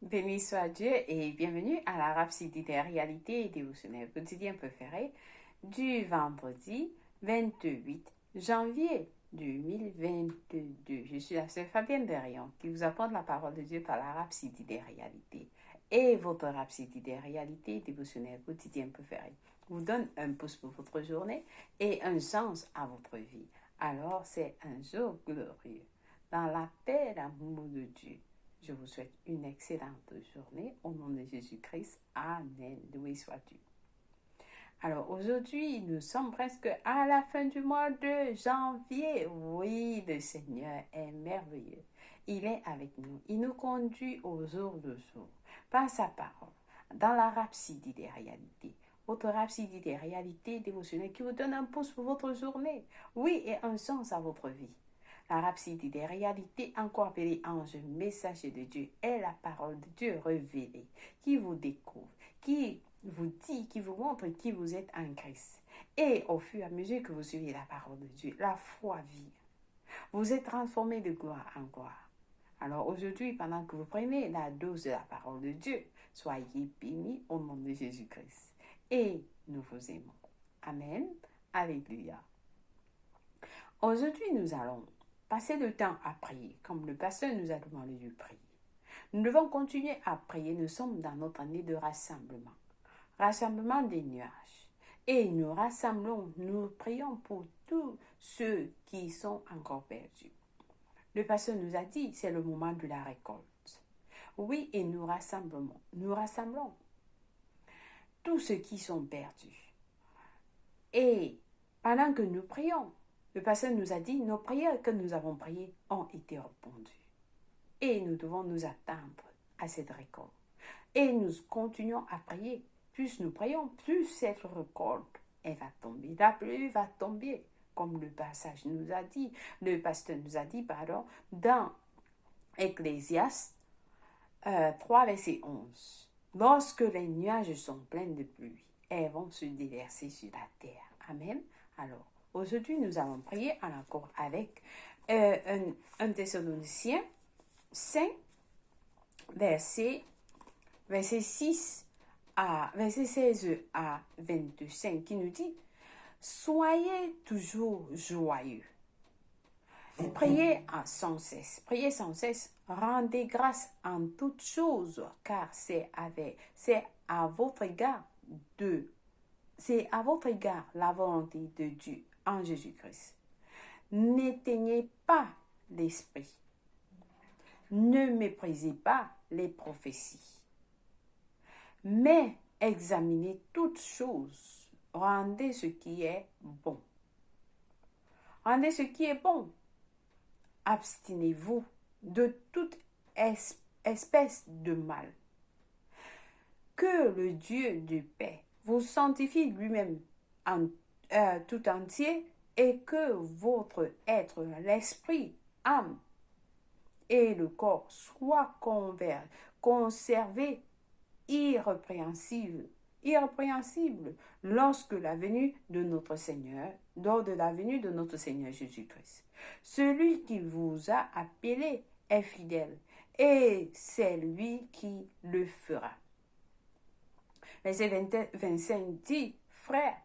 Béni soit Dieu et bienvenue à la Rhapsodie des réalités et dévotionnels quotidien préféré du vendredi 28 janvier 2022. Je suis la sœur Fabienne Derion qui vous apporte la parole de Dieu par la Rhapsodie des réalités. Et votre Rhapsodie des réalités et dévotionnels quotidien préféré vous donne un pouce pour votre journée et un sens à votre vie. Alors c'est un jour glorieux dans la paix et l'amour de Dieu. Je vous souhaite une excellente journée au nom de Jésus-Christ. Amen. Loué soit Dieu. Alors aujourd'hui, nous sommes presque à la fin du mois de janvier. Oui, le Seigneur est merveilleux. Il est avec nous. Il nous conduit au jour le jour par sa parole, dans la rhapsodie des réalités. Votre rhapsodie des réalités dévotionnelles qui vous donne un pouce pour votre journée. Oui, et un sens à votre vie. La rhapsodie des réalités, encore appelée ange messager de Dieu, est la parole de Dieu révélée, qui vous découvre, qui vous dit, qui vous montre qui vous êtes en Christ. Et au fur et à mesure que vous suivez la parole de Dieu, la foi vient. Vous êtes transformé de gloire en gloire. Alors aujourd'hui, pendant que vous prenez la dose de la parole de Dieu, soyez bénis au nom de Jésus-Christ. Et nous vous aimons. Amen. Alléluia. Aujourd'hui, nous allons passer le temps à prier, comme le pasteur nous a demandé de prier. Nous devons continuer à prier. Nous sommes dans notre année de rassemblement. Rassemblement des nuages. Et nous rassemblons, nous prions pour tous ceux qui sont encore perdus. Le pasteur nous a dit, c'est le moment de la récolte. Oui, et nous rassemblons tous ceux qui sont perdus. Et pendant que nous prions, le pasteur nous a dit, nos prières que nous avons priées ont été répondues. Et nous devons nous attendre à cette récolte. Et nous continuons à prier. Plus nous prions, plus cette récolte, elle va tomber. La pluie va tomber, comme le passage nous a dit, le pasteur nous a dit, dans Ecclésiaste 3, verset 11. Lorsque les nuages sont pleins de pluie, elles vont se déverser sur la terre. Amen. Alors, aujourd'hui, nous allons prier en accord avec 1 Thessaloniciens 5, verset 6 verset 16 à 25, qui nous dit, soyez toujours joyeux. Priez sans cesse, rendez grâce en toutes choses, car c'est à votre égard la volonté de Dieu en Jésus-Christ. N'éteignez pas l'esprit. Ne méprisez pas les prophéties. Mais examinez toutes choses. Rendez ce qui est bon. Rendez ce qui est bon. Abstinez-vous de toute espèce de mal. Que le Dieu de paix vous sanctifie lui-même tout entier et que votre être, l'esprit, âme et le corps soient conservés irrépréhensible lors de la venue de notre Seigneur Jésus-Christ. Celui qui vous a appelé est fidèle et c'est lui qui le fera. Verset 25 dit, frères,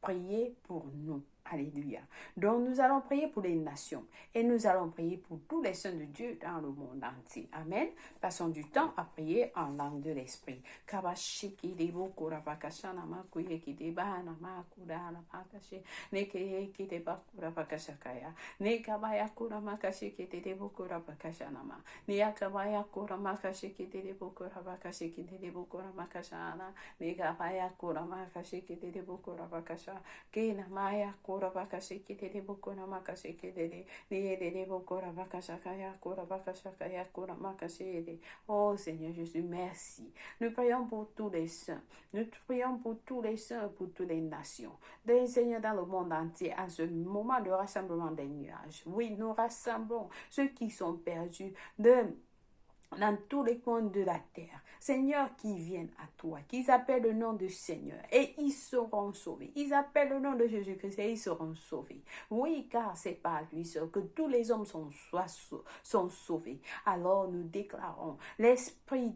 priez pour nous. Alléluia. Donc nous allons prier pour les nations et nous allons prier pour tous les saints de Dieu dans le monde entier. Amen. Passons du temps à prier en langue de l'esprit. Oh Seigneur Jésus, merci. Nous prions pour tous les saints. Nous prions pour tous les saints, pour toutes les nations. Des Seigneur dans le monde entier, à ce moment de rassemblement des nuages. Oui, nous rassemblons ceux qui sont perdus dans tous les coins de la terre. Seigneur, qui viennent à toi, qu'ils appellent le nom du Seigneur et ils seront sauvés. Ils appellent le nom de Jésus-Christ et ils seront sauvés. Oui, car c'est par lui seul que tous les hommes sont sauvés. Alors nous déclarons l'esprit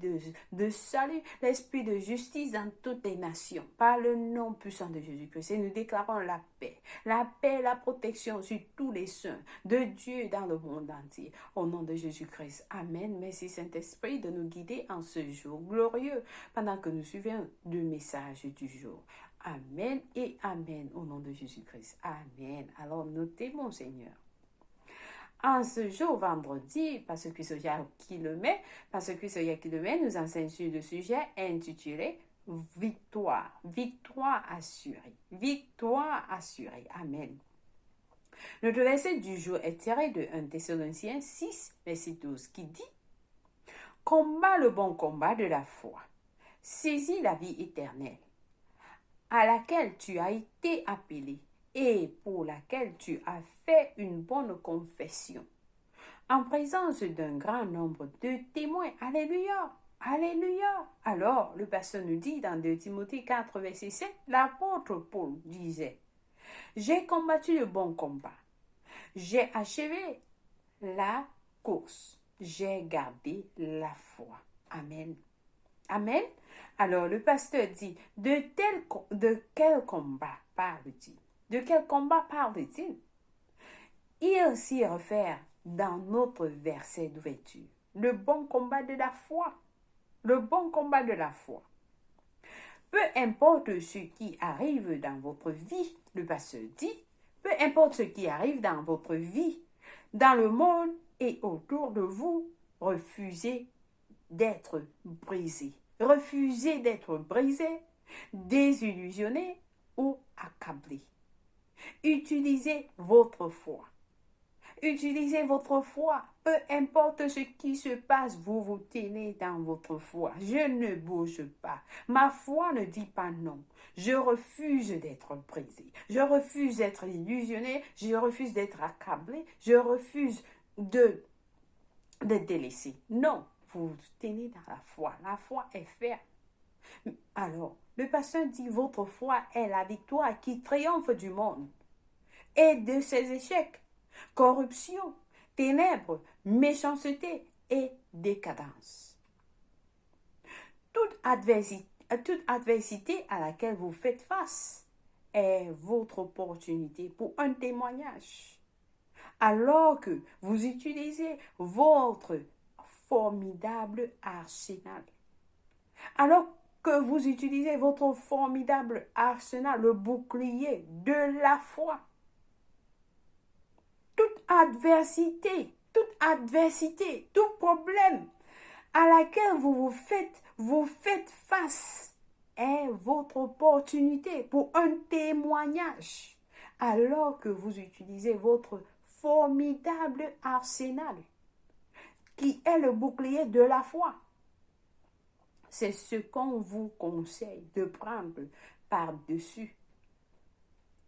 de salut, l'esprit de justice dans toutes les nations, par le nom puissant de Jésus-Christ. Et nous déclarons la paix, la protection sur tous les saints de Dieu dans le monde entier. Au nom de Jésus-Christ. Amen. Merci Saint-Esprit de nous guider en ce jour glorieux pendant que nous suivons le message du jour. Amen et Amen au nom de Jésus-Christ. Amen. Alors notez mon Seigneur. En ce jour vendredi, parce que c'est qui le met, nous enseignons sur le sujet intitulé Victoire. Victoire assurée. Victoire assurée. Amen. Notre verset du jour est tiré de 1 Thessaloniciens 6, verset 12, qui dit « Combat le bon combat de la foi, saisis la vie éternelle, à laquelle tu as été appelé et pour laquelle tu as fait une bonne confession, en présence d'un grand nombre de témoins. » Alléluia! Alléluia! Alors, le pasteur nous dit dans 2 Timothée 4, verset 7, l'apôtre Paul disait « J'ai combattu le bon combat. J'ai achevé la course. J'ai gardé la foi. » Amen. Amen. Alors le pasteur dit, de quel combat parle-t-il? De quel combat parle-t-il? Il s'y réfère dans notre verset d'ouverture. Le bon combat de la foi. Le bon combat de la foi. Peu importe ce qui arrive dans votre vie, le pasteur dit, peu importe ce qui arrive dans votre vie, dans le monde et autour de vous, refusez d'être brisé. Refusez d'être brisé, désillusionné ou accablé. Utilisez votre foi. Utilisez votre foi. Peu importe ce qui se passe, vous vous tenez dans votre foi. Je ne bouge pas. Ma foi ne dit pas non. Je refuse d'être brisé. Je refuse d'être illusionné. Je refuse d'être accablé. Je refuse de délaisser. Non, vous vous tenez dans la foi. La foi est ferme. Alors, le pasteur dit, votre foi est la victoire qui triomphe du monde et de ses échecs. Corruption, ténèbres, méchanceté et décadence. Toute adversité à laquelle vous faites face est votre opportunité pour un témoignage. Alors que vous utilisez votre formidable arsenal. Alors que vous utilisez votre formidable arsenal, le bouclier de la foi. Toute adversité, tout problème à laquelle vous faites face est votre opportunité pour un témoignage, alors que vous utilisez votre formidable arsenal, qui est le bouclier de la foi. C'est ce qu'on vous conseille de prendre par-dessus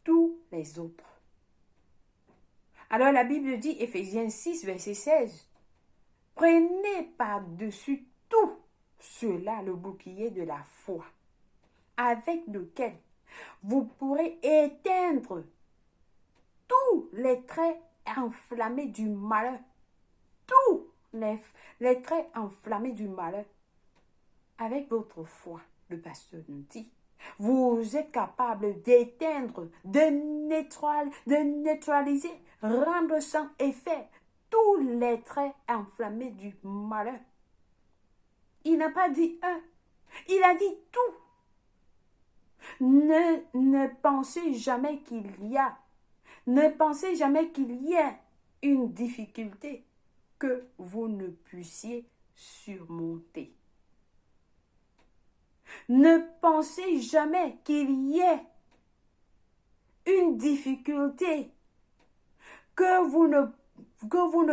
tous les autres. Alors la Bible dit, Éphésiens 6, verset 16, « Prenez par-dessus tout cela le bouclier de la foi, avec lequel vous pourrez éteindre tous les traits enflammés du malheur. » Tous les traits enflammés du malheur. Avec votre foi, le pasteur nous dit, vous êtes capable d'éteindre, de neutraliser, rendre sans effet tous les traits enflammés du malheur. Il n'a pas dit un, il a dit tout. Ne pensez jamais qu'il y ait une difficulté que vous ne puissiez surmonter. Ne pensez jamais qu'il y ait une difficulté que vous ne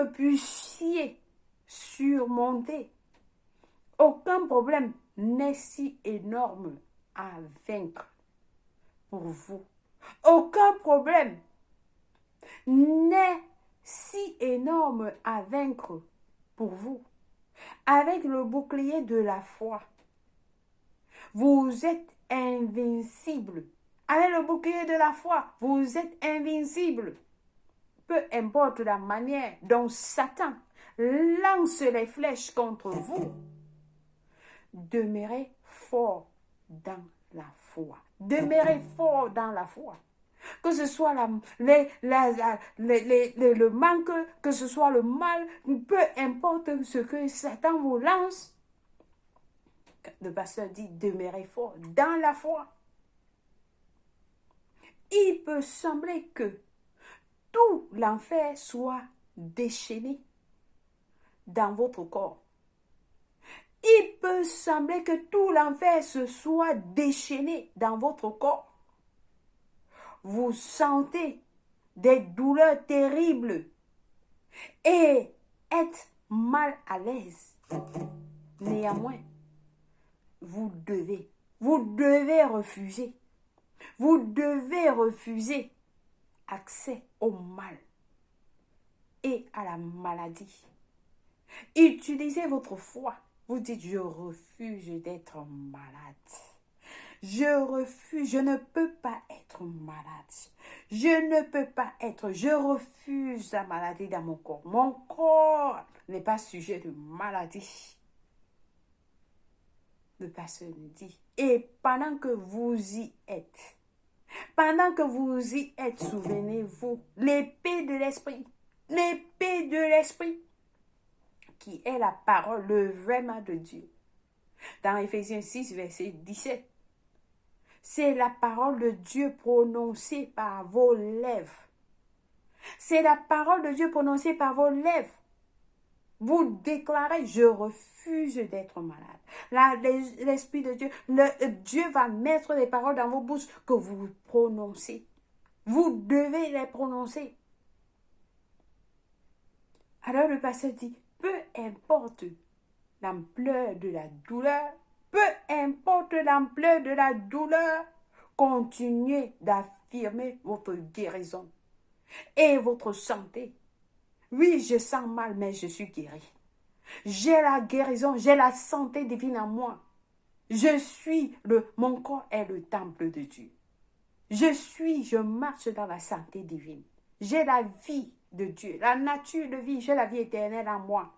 puissiez surmonter. Aucun problème n'est si énorme à vaincre pour vous. Aucun problème n'est si énorme à vaincre pour vous. avec le bouclier de la foi. Vous êtes invincible. Avec le bouclier de la foi, vous êtes invincible. Peu importe la manière dont Satan lance les flèches contre vous, demeurez fort dans la foi. Demeurez fort dans la foi. Que ce soit le manque, que ce soit le mal, peu importe ce que Satan vous lance, le pasteur dit, demeurez fort dans la foi. Il peut sembler que tout l'enfer soit déchaîné dans votre corps. Il peut sembler que tout l'enfer se soit déchaîné dans votre corps. Vous sentez des douleurs terribles et êtes mal à l'aise. Néanmoins, vous devez refuser. Vous devez refuser accès au mal et à la maladie. Utilisez votre foi. Vous dites, je refuse d'être malade. Je ne peux pas être malade. Je refuse la maladie dans mon corps. Mon corps n'est pas sujet de maladie. Le pasteur nous dit, et pendant que vous y êtes, souvenez-vous, l'épée de l'esprit, qui est la parole, le vrai mot de Dieu. Dans Éphésiens 6, verset 17, c'est la parole de Dieu prononcée par vos lèvres. C'est la parole de Dieu prononcée par vos lèvres. Vous déclarez, je refuse d'être malade. L'Esprit de Dieu, Dieu va mettre les paroles dans vos bouches que vous prononcez. Vous devez les prononcer. Alors le pasteur dit, peu importe l'ampleur de la douleur, continuez d'affirmer votre guérison et votre santé. Oui, je sens mal, mais je suis guéri. J'ai la guérison, j'ai la santé divine en moi. Mon corps est le temple de Dieu. Je marche dans la santé divine. J'ai la vie de Dieu, la nature de vie, j'ai la vie éternelle en moi.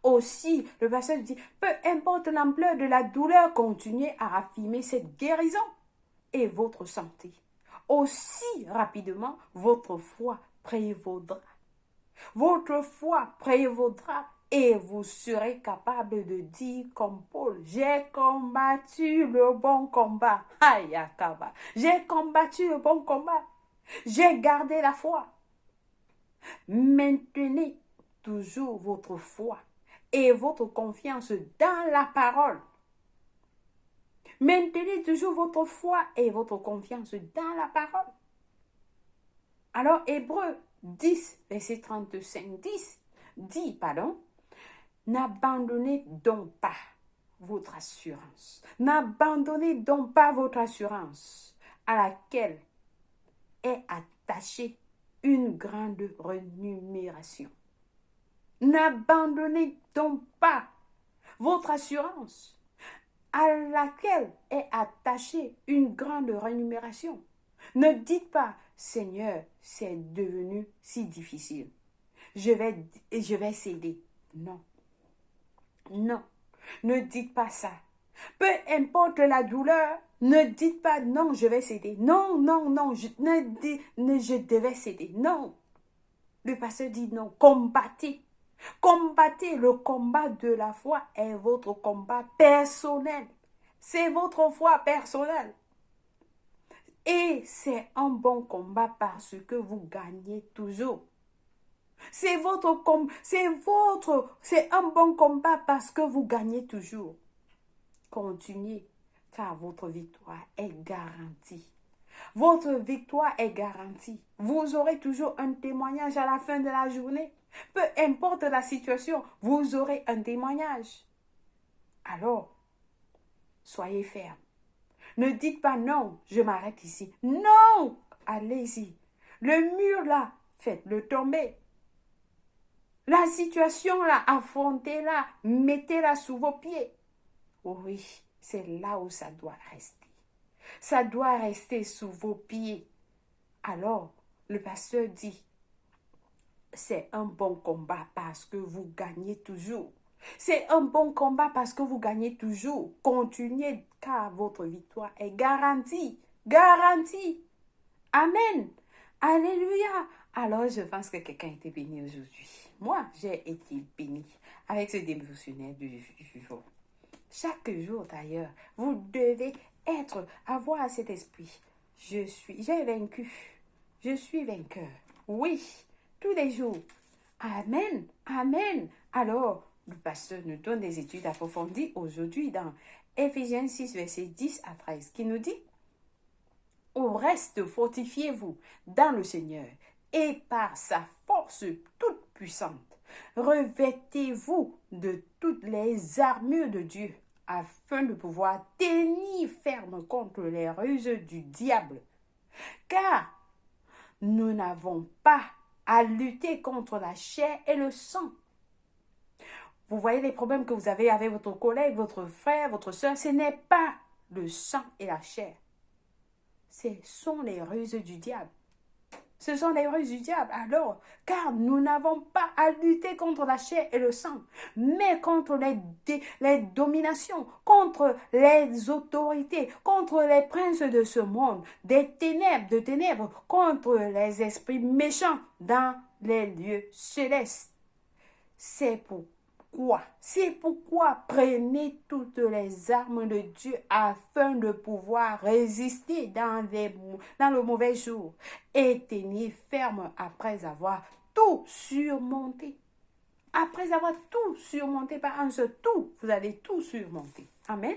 Aussi, le pasteur dit, peu importe l'ampleur de la douleur, continuez à affirmer cette guérison et votre santé. Aussi rapidement, votre foi prévaudra. Votre foi prévaudra et vous serez capable de dire comme Paul, j'ai combattu le bon combat. J'ai combattu le bon combat. J'ai gardé la foi. Maintenez toujours votre foi et votre confiance dans la parole. Maintenez toujours votre foi et votre confiance dans la parole. Alors, Hébreux 10, verset 35, dit, n'abandonnez donc pas votre assurance. N'abandonnez donc pas votre assurance à laquelle est attachée une grande rémunération. N'abandonnez donc pas votre assurance à laquelle est attachée une grande rémunération. Ne dites pas, Seigneur, c'est devenu si difficile. Je vais céder. Non. Non. Ne dites pas ça. Peu importe la douleur, ne dites pas non, je vais céder. Non, je devais céder. Non. Le pasteur dit non. Combattez. Combattez. Le combat de la foi est votre combat personnel. C'est votre foi personnelle. Et c'est un bon combat parce que vous gagnez toujours. C'est un bon combat parce que vous gagnez toujours. Continuez, car votre victoire est garantie. Votre victoire est garantie. Vous aurez toujours un témoignage à la fin de la journée. Peu importe la situation, vous aurez un témoignage. Alors, soyez ferme. Ne dites pas non, je m'arrête ici. Non, allez-y. Le mur là, faites-le tomber. La situation là, affrontez-la, mettez-la sous vos pieds. Oui, c'est là où ça doit rester. Ça doit rester sous vos pieds. Alors, le pasteur dit, c'est un bon combat parce que vous gagnez toujours. C'est un bon combat parce que vous gagnez toujours. Continuez car votre victoire est garantie. Garantie. Amen. Alléluia. Alors, je pense que quelqu'un a été béni aujourd'hui. Moi, j'ai été béni avec ce dévotionnel du jour. Chaque jour d'ailleurs, vous devez avoir cet esprit. J'ai vaincu. Je suis vainqueur. Oui, tous les jours. Amen. Amen. Alors, le pasteur nous donne des études approfondies aujourd'hui dans Éphésiens 6, versets 10 à 13, qui nous dit: au reste, fortifiez-vous dans le Seigneur et par sa force toute puissante. Revêtez-vous de toutes les armures de Dieu afin de pouvoir tenir ferme contre les ruses du diable. Car nous n'avons pas à lutter contre la chair et le sang. Vous voyez les problèmes que vous avez avec votre collègue, votre frère, votre soeur, ce n'est pas le sang et la chair. Ce sont les ruses du diable. Ce sont les ruses du diable. Alors, car nous n'avons pas à lutter contre la chair et le sang, mais contre les dominations, contre les autorités, contre les princes de ce monde, des ténèbres, contre les esprits méchants dans les lieux célestes. C'est pourquoi prenez toutes les armes de Dieu afin de pouvoir résister dans le mauvais jour et tenir ferme après avoir tout surmonté. Après avoir tout surmonté par un seul tout, vous allez tout surmonter. Amen.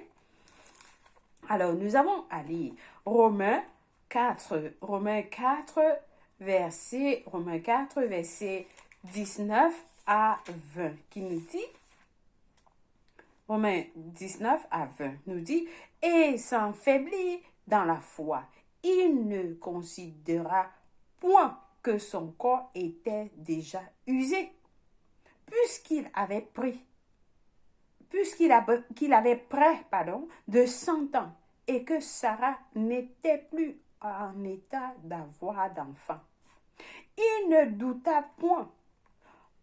Alors, nous avons à lire Romains 4, verset 19 à 20, qui nous dit, Romains 19 à 20, nous dit, et sans faiblir dans la foi, il ne considéra point que son corps était déjà usé, puisqu'il avait près de 100 ans, et que Sarah n'était plus en état d'avoir d'enfant. Il ne douta point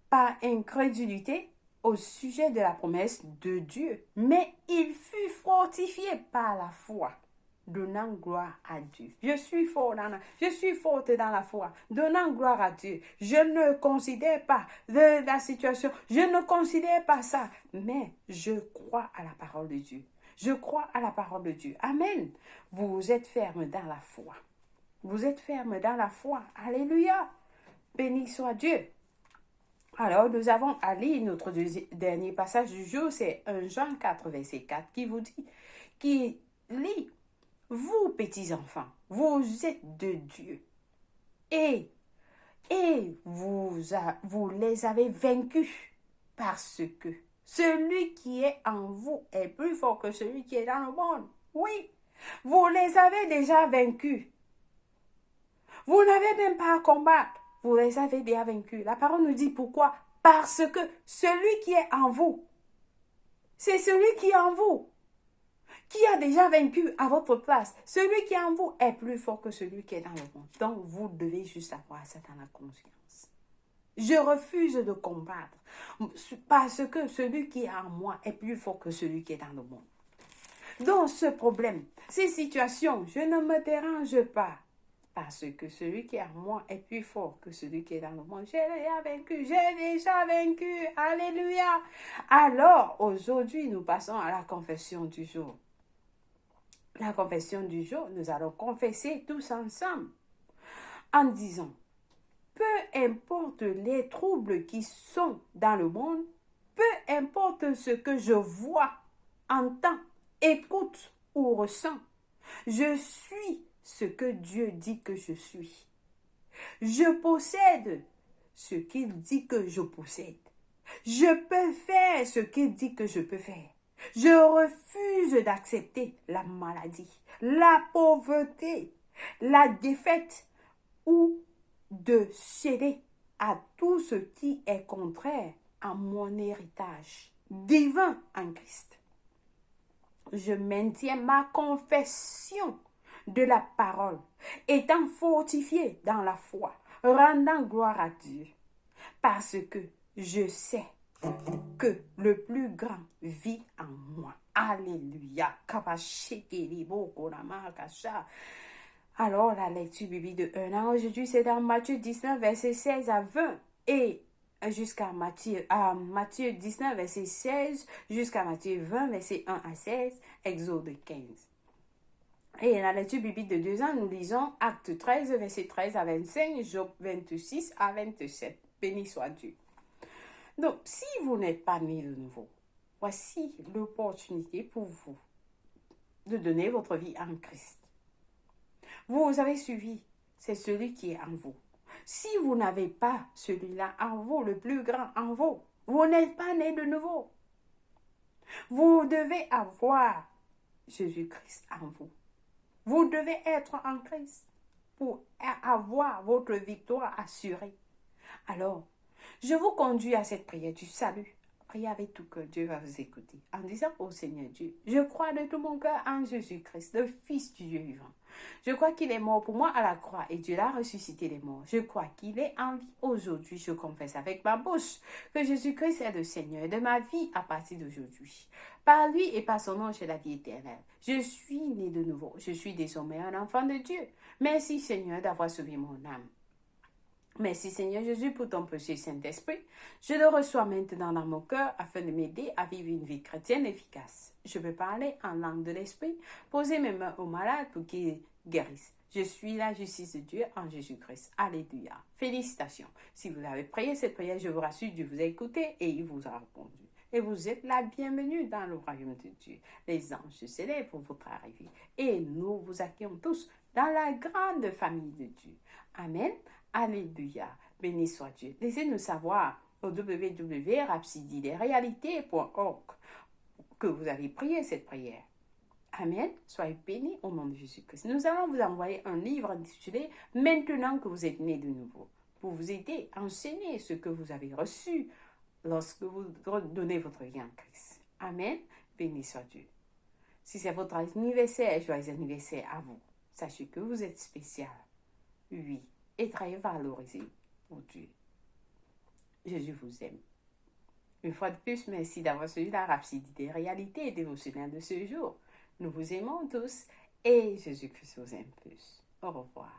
par incrédulité au sujet de la promesse de Dieu, mais il fut fortifié par la foi, donnant gloire à Dieu. Je suis forte dans la foi, donnant gloire à Dieu. Je ne considère pas de la situation, je ne considère pas ça, mais je crois à la parole de Dieu. Je crois à la parole de Dieu. Amen. Vous êtes ferme dans la foi. Vous êtes ferme dans la foi. Alléluia. Béni soit Dieu. Alors, nous avons à lire notre dernier passage du jour, c'est 1 Jean 4, verset 4, qui lit, vous, petits enfants, vous êtes de Dieu, et vous les avez vaincus, parce que celui qui est en vous est plus fort que celui qui est dans le monde. Oui, vous les avez déjà vaincus. Vous n'avez même pas à combattre. Vous les avez déjà vaincus. La parole nous dit pourquoi? Parce que celui qui est en vous, c'est celui qui est en vous, qui a déjà vaincu à votre place. Celui qui est en vous est plus fort que celui qui est dans le monde. Donc, vous devez juste avoir ça dans la conscience. Je refuse de combattre parce que celui qui est en moi est plus fort que celui qui est dans le monde. Donc, ce problème, ces situations, je ne me dérange pas. Parce que celui qui est en moi est plus fort que celui qui est dans le monde. J'ai déjà vaincu. Alléluia. Alors, aujourd'hui, nous passons à la confession du jour. La confession du jour, nous allons confesser tous ensemble en disant, peu importe les troubles qui sont dans le monde, peu importe ce que je vois, entends, écoute ou ressens, je suis ce que Dieu dit que je suis. Je possède ce qu'il dit que je possède. Je peux faire ce qu'il dit que je peux faire. Je refuse d'accepter la maladie, la pauvreté, la défaite ou de céder à tout ce qui est contraire à mon héritage divin en Christ. Je maintiens ma confession de la parole, étant fortifié dans la foi, rendant gloire à Dieu, parce que je sais que le plus grand vit en moi. Alléluia. Alors, la lecture biblique de 1 an aujourd'hui, c'est dans Matthieu 19, verset 16 à 20 et jusqu'à Matthieu 19, verset 16 jusqu'à Matthieu 20, verset 1 à 16, Exode 15. Et la lecture biblique de 2 ans, nous lisons Acte 13, verset 13 à 25, Job 26 à 27. Béni soit Dieu. Donc, si vous n'êtes pas né de nouveau, voici l'opportunité pour vous de donner votre vie en Christ. Vous avez suivi, c'est celui qui est en vous. Si vous n'avez pas celui-là en vous, le plus grand en vous, vous n'êtes pas né de nouveau. Vous devez avoir Jésus-Christ en vous. Vous devez être en Christ pour avoir votre victoire assurée. Alors, je vous conduis à cette prière du salut. Priez avec tout cœur, Dieu va vous écouter. En disant au Seigneur Dieu, je crois de tout mon cœur en Jésus-Christ, le Fils du Dieu vivant. Je crois qu'il est mort pour moi à la croix et Dieu l'a ressuscité les morts. Je crois qu'il est en vie aujourd'hui. Je confesse avec ma bouche que Jésus-Christ est le Seigneur de ma vie à partir d'aujourd'hui. Par lui et par son nom, j'ai la vie éternelle. Je suis né de nouveau. Je suis désormais un enfant de Dieu. Merci Seigneur d'avoir sauvé mon âme. Merci Seigneur Jésus pour ton précieux Saint-Esprit. Je le reçois maintenant dans mon cœur afin de m'aider à vivre une vie chrétienne efficace. Je peux parler en langue de l'Esprit, poser mes mains aux malades pour qu'ils guérissent. Je suis la justice de Dieu en Jésus-Christ. Alléluia. Félicitations. Si vous avez prié cette prière, je vous rassure, Dieu vous a écouté et il vous a répondu. Et vous êtes la bienvenue dans le royaume de Dieu. Les anges se célèbrent pour votre arrivée. Et nous vous accueillons tous dans la grande famille de Dieu. Amen. Alléluia. Béni soit Dieu. Laissez-nous savoir au www.rhapsodiederealités.org que vous avez prié cette prière. Amen. Soyez bénis au nom de Jésus-Christ. Nous allons vous envoyer un livre intitulé « Maintenant que vous êtes nés de nouveau » pour vous aider à enseigner ce que vous avez reçu lorsque vous donnez votre vie en Christ. Amen. Béni soit Dieu. Si c'est votre anniversaire, joyeux anniversaire à vous. Sachez que vous êtes spécial. Oui. Et très valorisé pour Dieu. Jésus vous aime. Une fois de plus, merci d'avoir suivi la Rhapsodie des réalités et dévotionnelles de ce jour. Nous vous aimons tous et Jésus-Christ vous aime plus. Au revoir.